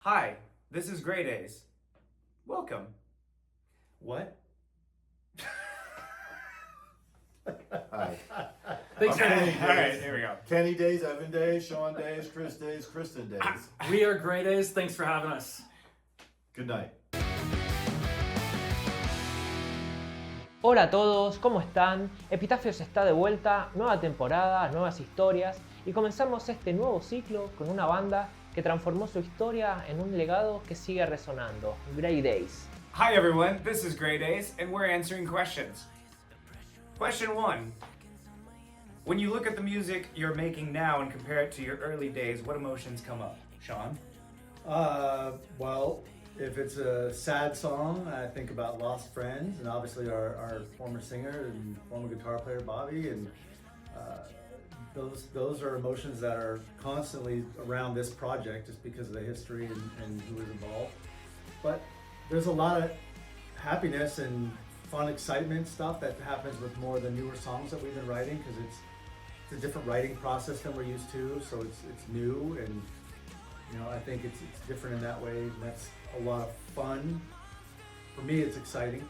Hi, this is Daze. Welcome. What? Hi. Thanks for Okay, having all right, here we go. Kenny Daze, Evan Daze, Sean Daze, Chris Daze, Kristen Daze. We are Great Daze. Thanks for having us. Good night. Hola a todos, ¿cómo están? Epitafios está de vuelta, nueva temporada, nuevas historias y comenzamos este nuevo ciclo con una banda que transformó su historia en un legado que sigue resonando, Great Daze. Hi everyone, this is Daze, and we're answering questions. Question 1. When you look at the music you're making now and compare it to your early days, what emotions come up? Sean? Well, if it's a sad song, I think about lost friends, and obviously our former singer and former guitar player Bobby, and those are emotions that are constantly around this project just because of the history and who was involved. But there's a lot of happiness and fun, excitement stuff that happens with more of the newer songs that we've been writing because it's a different writing process than we're used to, so it's new and. I think it's different in that way, and that's a lot of fun. For me, it's exciting.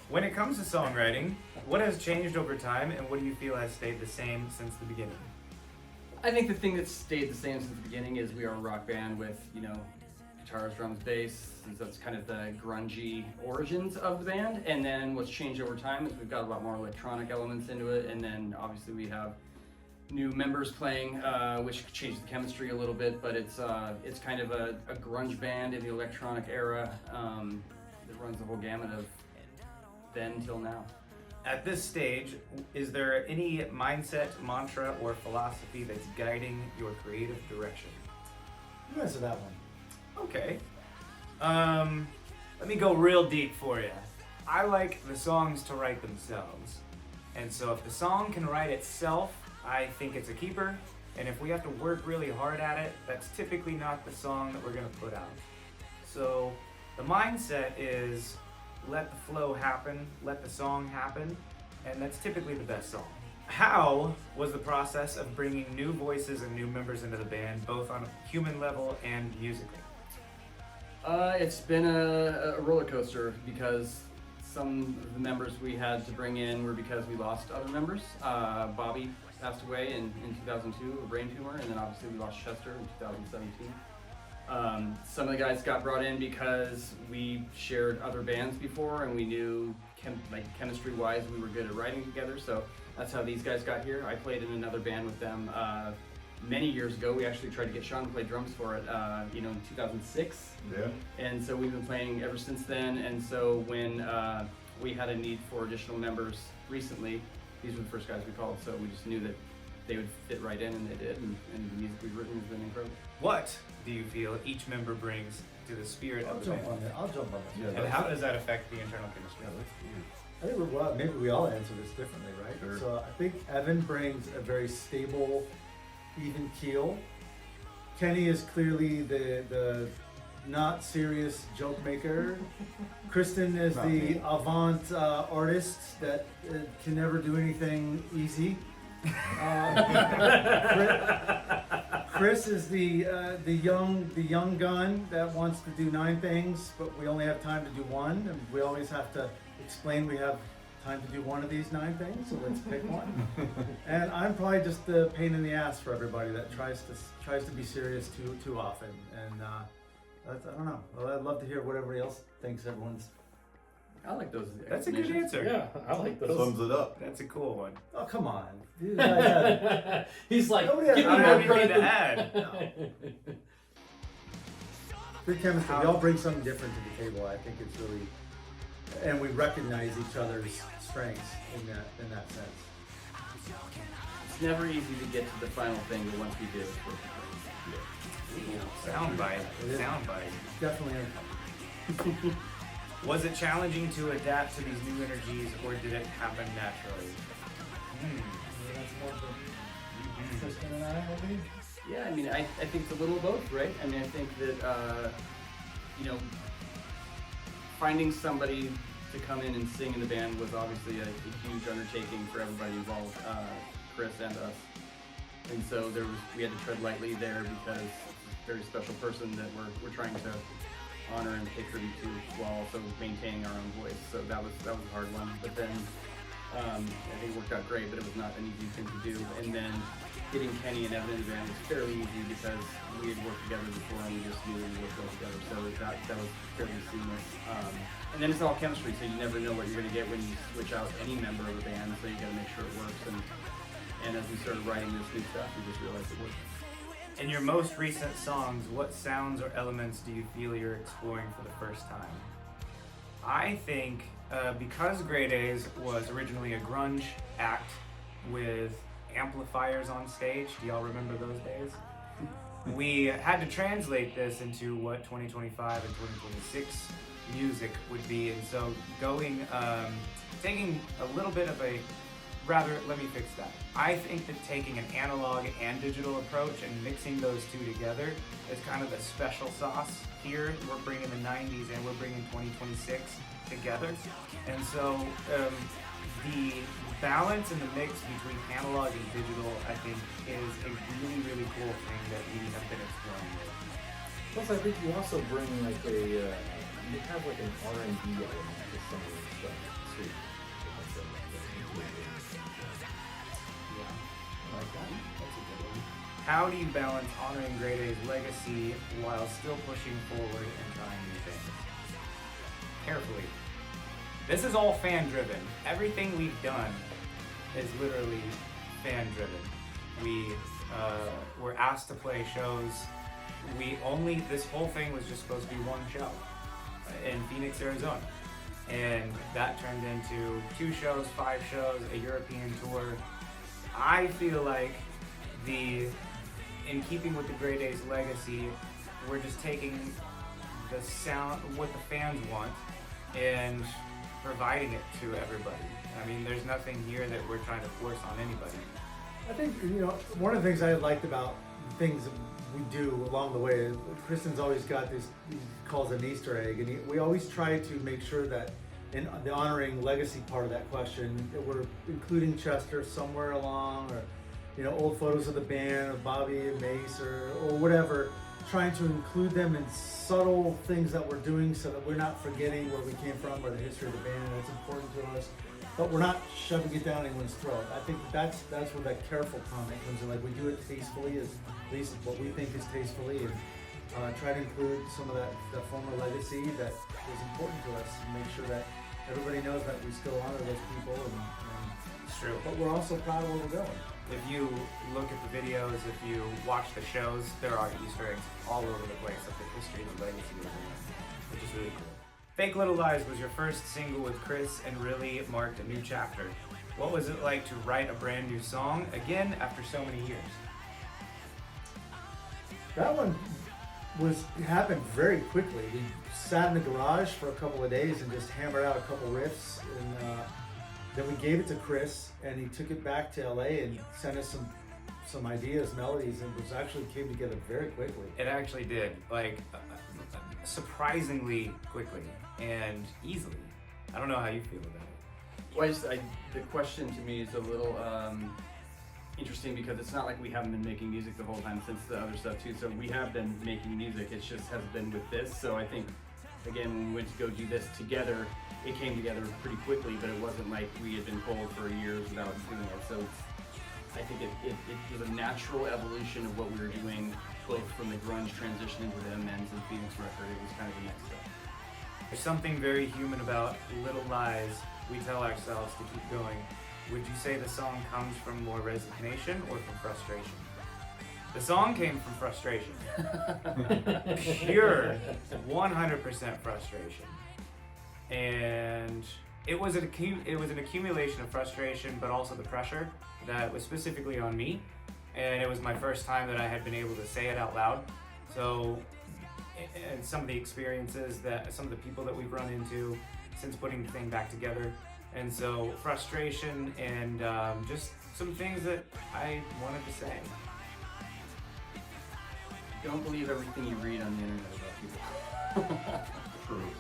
When it comes to songwriting, what has changed over time and what do you feel has stayed the same since the beginning? I think the thing that's stayed the same since the beginning is we are a rock band with, guitars, drums, bass. That's kind of the grungy origins of the band. And then what's changed over time is we've got a lot more electronic elements into it. And then obviously we have new members playing, which changed the chemistry a little bit, but it's kind of a grunge band in the electronic era that runs the whole gamut of then till now. At this stage, is there any mindset, mantra, or philosophy that's guiding your creative direction? You answer that one. Okay. Let me go real deep for you. I like the songs to write themselves. And so if the song can write itself, I think it's a keeper, and if we have to work really hard at it, that's typically not the song that we're going to put out. So the mindset is let the flow happen, let the song happen, and that's typically the best song. How was the process of bringing new voices and new members into the band, both on a human level and musically? It's been a roller coaster because some of the members we had to bring in were because we lost other members. Bobby passed away in 2002 of a brain tumor, and then obviously we lost Chester in 2017. Some of the guys got brought in because we shared other bands before and we knew chemistry-wise we were good at writing together, so that's how these guys got here. I played in another band with them many years ago. We actually tried to get Sean to play drums for it, in 2006. Yeah. And so we've been playing ever since then, and so when we had a need for additional members recently, these were the first guys we called, so we just knew that they would fit right in, and they did, and the music we've written has been incredible. What do you feel each member brings to the spirit I'll of the jump band? on that. I'll jump on that. And how does that affect the internal chemistry? I think maybe we all answer this differently, right? Sure. So I think Evan brings a very stable, even keel. Kenny is clearly the not serious joke maker. Kristen is Not the me. avant artist that can never do anything easy. Chris is the young gun that wants to do 9 things, but we only have time to do one, and we always have to explain we have time to do one of these 9 things, so let's pick one. And I'm probably just the pain in the ass for everybody that tries to be serious too often, and I don't know. Well, I'd love to hear what everybody else thinks. Everyone's. I like those. That's a good explanations. answer. Yeah, I like those. Sums it up. That's a cool one. Oh, come on. You guys He's like, Nobody give has- me I don't more have anything credit to than- add. No. Good chemistry. We all bring something different to the table. I think it's really, and we recognize each other's strengths in that sense. It's never easy to get to the final thing, but once we do, it's worth it. Soundbite. It is. Soundbite. Definitely. Was it challenging to adapt to these new energies, or did it happen naturally? That's more for Kristen and I, maybe. Yeah, I mean, I think it's a little of both, right? I mean, I think that, finding somebody to come in and sing in the band was obviously a huge undertaking for everybody involved, Chris and us. And so we had to tread lightly there because very special person that we're trying to honor and pay tribute to while also maintaining our own voice. So that was a hard one. But then I think it worked out great, but it was not an easy thing to do. And then getting Kenny and Evan in the band was fairly easy because we had worked together before and we just knew we worked well together. So that was fairly seamless. And then it's all chemistry, so you never know what you're going to get when you switch out any member of a band. So you got to make sure it works. And as we started writing this new stuff, we just realized it worked. In your most recent songs, what sounds or elements do you feel you're exploring for the first time? I think because Grey Daze was originally a grunge act with amplifiers on stage, do y'all remember those days? We had to translate this into what 2025 and 2026 music would be, and so taking a little bit of let me fix that. I think that taking an analog and digital approach and mixing those two together is kind of the special sauce here. We're bringing the 90s and we're bringing 2026 together. And so the balance and the mix between analog and digital, I think, is a really, really cool thing that we have been exploring with. Plus, I think you also bring like you have like an R&B element to some of the stuff too. How do you balance honoring Grey Daze legacy while still pushing forward and trying new things? Carefully. This is all fan driven. Everything we've done is literally fan driven. We were asked to play shows. This whole thing was just supposed to be one show in Phoenix, Arizona. And that turned into 2 shows, 5 shows, a European tour. I feel like in keeping with the Grey Daze legacy, we're just taking the sound, what the fans want, and providing it to everybody. I mean, there's nothing here that we're trying to force on anybody. I think, one of the things I liked about the things we do along the way, Kristen's always got this, he calls it an Easter egg, and we always try to make sure that in the honoring legacy part of that question, that we're including Chester somewhere along, or old photos of the band, of Bobby and Mace, or whatever, trying to include them in subtle things that we're doing so that we're not forgetting where we came from or the history of the band. That's important to us, but we're not shoving it down anyone's throat. I think that's where that careful comment comes in. Like, we do it tastefully, at least what we think is tastefully, and try to include some of that former legacy that is important to us, and make sure that everybody knows that we still honor those people. And It's true. but we're also proud of where we're going. If you look at the videos, if you watch the shows, there are Easter eggs all over the place of the history and the legacy of the band, which is really cool. Fake Little Lies was your first single with Chris and really marked a new chapter. What was it like to write a brand new song again after so many years? That one happened very quickly. We sat in the garage for a couple of days and just hammered out a couple riffs, and then we gave it to Chris, and he took it back to LA and sent us some ideas, melodies, and it actually came together very quickly. It actually did, surprisingly quickly and easily. I don't know how you feel about it. Well, the question to me is a little interesting because it's not like we haven't been making music the whole time since the other stuff too. So we have been making music. It just has been with this. So I think, again, when we went to go do this together, it came together pretty quickly, but it wasn't like we had been told for years without doing it. So I think it was a natural evolution of what we were doing, both from the grunge transition into the Men's and Phoenix record. It was kind of the next step. There's something very human about little lies we tell ourselves to keep going. Would you say the song comes from more resignation or from frustration? The song came from frustration. Pure 100% frustration. And it was an accumulation of frustration, but also the pressure that was specifically on me. And it was my first time that I had been able to say it out loud. So, and some of the experiences some of the people that we've run into since putting the thing back together. And so frustration and just some things that I wanted to say. Don't believe everything you read on the internet about people. True.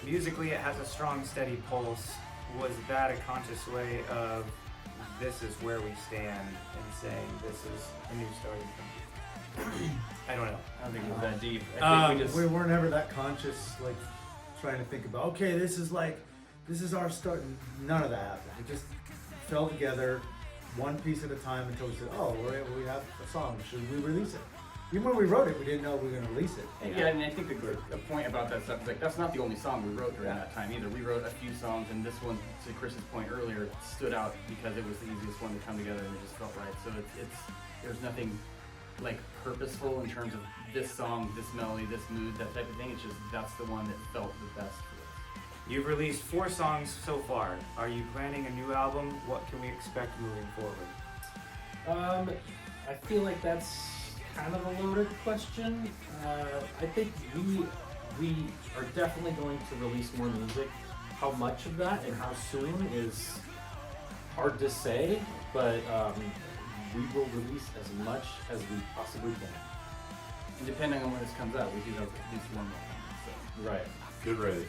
Musically, it has a strong, steady pulse. Was that a conscious way of this is where we stand and saying this is a new starting point? I don't know. I don't think it was that deep. I think we just We weren't ever that conscious, like trying to think about, okay, this is our start. None of that happened. It just fell together one piece at a time until we said, oh, we have a song. Should we release it? Even when we wrote it, we didn't know we were going to release it. Yeah, and I think the point about that stuff is like that's not the only song we wrote during that time either. We wrote a few songs, and this one, to Chris's point earlier, stood out because it was the easiest one to come together, and it just felt right. So it's there's nothing like purposeful in terms of this song, this melody, this mood, that type of thing. It's just that's the one that felt the best for us. You've released 4 songs so far. Are you planning a new album? What can we expect moving forward? I feel like that's kind of a loaded question. I think we are definitely going to release more music. How much of that and how soon is hard to say, but we will release as much as we possibly can. And depending on when this comes out, we do have at least one more coming. So. Right. Good ready.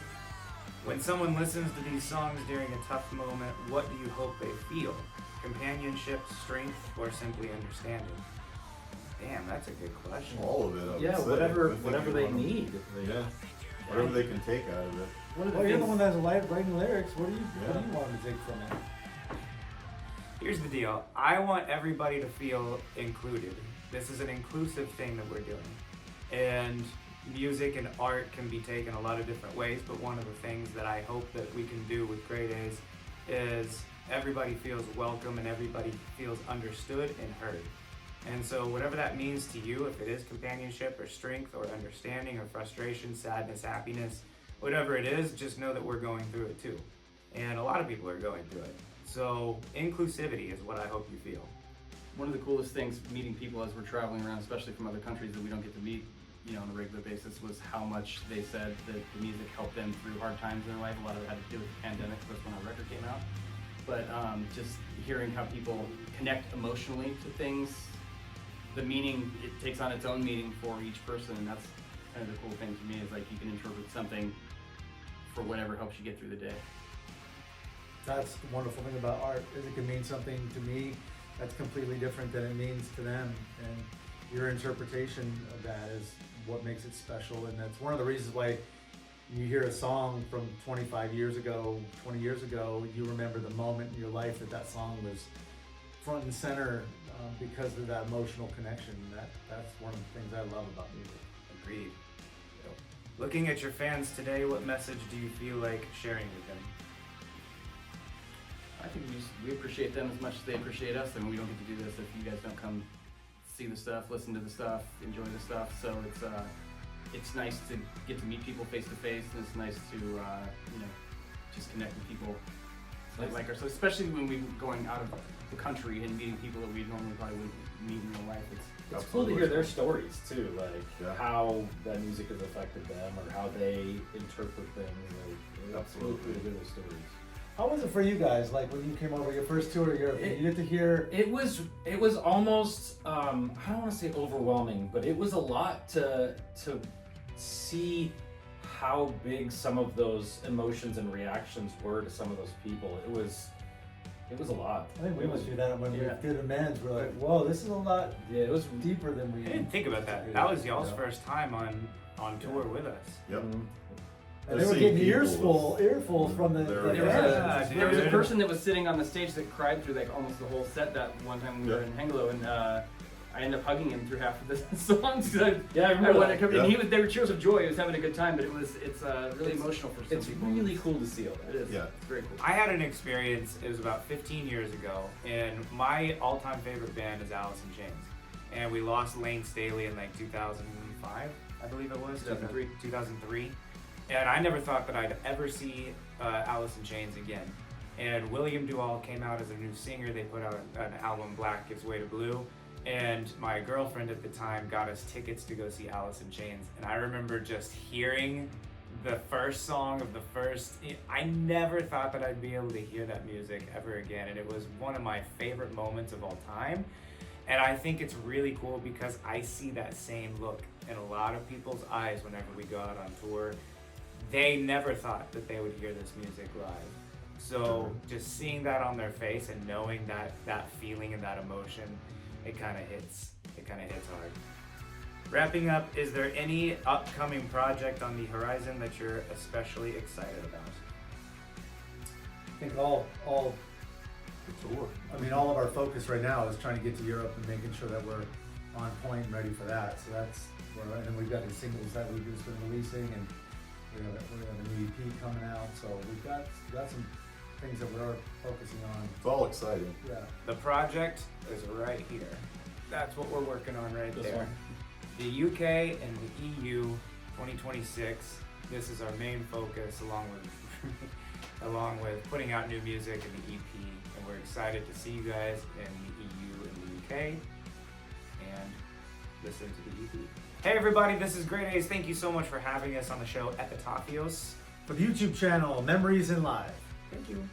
When someone listens to these songs during a tough moment, what do you hope they feel? Companionship, strength, or simply understanding? Damn, that's a good question. All of it. I would Yeah, say. whatever they need. Yeah. Whatever they can take out of it. One of the Well, you're the things- one that has writing lyrics. What do you want to take from it? Here's the deal. I want everybody to feel included. This is an inclusive thing that we're doing. And music and art can be taken a lot of different ways, but one of the things that I hope that we can do with Grey Daze is everybody feels welcome and everybody feels understood and heard. And so whatever that means to you, if it is companionship or strength or understanding or frustration, sadness, happiness, whatever it is, just know that we're going through it too. And a lot of people are going through it. So inclusivity is what I hope you feel. One of the coolest things meeting people as we're traveling around, especially from other countries that we don't get to meet, on a regular basis, was how much they said that the music helped them through hard times in their life. A lot of it had to do with the pandemic, because when our record came out. But just hearing how people connect emotionally to things, the meaning, it takes on its own meaning for each person, and that's kind of the cool thing to me, is like you can interpret something for whatever helps you get through the day. That's the wonderful thing about art, is it can mean something to me that's completely different than it means to them, and your interpretation of that is what makes it special. And that's one of the reasons why you hear a song from 25 years ago, 20 years ago, you remember the moment in your life that song was front and center, because of that emotional connection. That's one of the things I love about music. Agreed. Looking at your fans today, what message do you feel like sharing with them? I think we appreciate them as much as they appreciate us, and we don't get to do this if you guys don't come see the stuff, listen to the stuff, enjoy the stuff. So it's nice to get to meet people face to face, and it's nice to just connect with people like ourselves, especially when we're going out of the country and meeting people that we normally probably wouldn't meet in real life. It's cool to hear their stories too, like Yeah. how that music has affected them or how they interpret things. Like, it's really cool to hear those stories. How was it for you guys, like when you came over your first tour to Europe, and you get to hear? It was almost I don't want to say overwhelming, but it was a lot to see how big some of those emotions and reactions were to some of those people. It was a lot. I think we must do that when Yeah. we did Amends. We're like, whoa, this is a lot Yeah, it was deeper than we. I didn't think about that. Yeah. That was y'all's Yeah. first time on tour with us. Yep. And they were getting earfuls from the. There the was fans. a- There was a person that was sitting on the stage that cried through like almost the whole set that one time we were Yeah. in Hengelo, and I ended up hugging him through half of the songs. I remember wanted that. to come, Yeah. and they were cheers of joy. He was having a good time, but it's really emotional for some It's people. really cool to see all that. It is. Yeah. It's very cool. I had an experience, it was about 15 years ago, and my all-time favorite band is Alice in Chains. And we lost Lane Staley in like 2005, I believe it was, 2003. And I never thought that I'd ever see Alice in Chains again. And William Duval came out as a new singer. They put out an album, Black Gives Way to Blue. And my girlfriend at the time got us tickets to go see Alice in Chains. And I remember just hearing the first song of the first, I never thought that I'd be able to hear that music ever again. And it was one of my favorite moments of all time. And I think it's really cool because I see that same look in a lot of people's eyes whenever we go out on tour. They never thought that they would hear this music live. So just seeing that on their face and knowing that feeling and that emotion, it kind of hits hard. Wrapping up, is there any upcoming project on the horizon that you're especially excited about? I think all The tour. I mean, all of our focus right now is trying to get to Europe and making sure that we're on point and ready for that. So that's where, and then we've got the singles that we've just been releasing, and we have a new EP coming out. So we've got some things that we're focusing on. It's all exciting. Yeah. The project is right here. That's what we're working on right This there. one. The UK and the EU 2026. This is our main focus, along with putting out new music and the EP. And we're excited to see you guys in the EU and the UK and listen to the EP. Hey everybody, this is Great Daze. Thank you so much for having us on the show Epitafios. For the YouTube channel, Memories in Live. Thank you.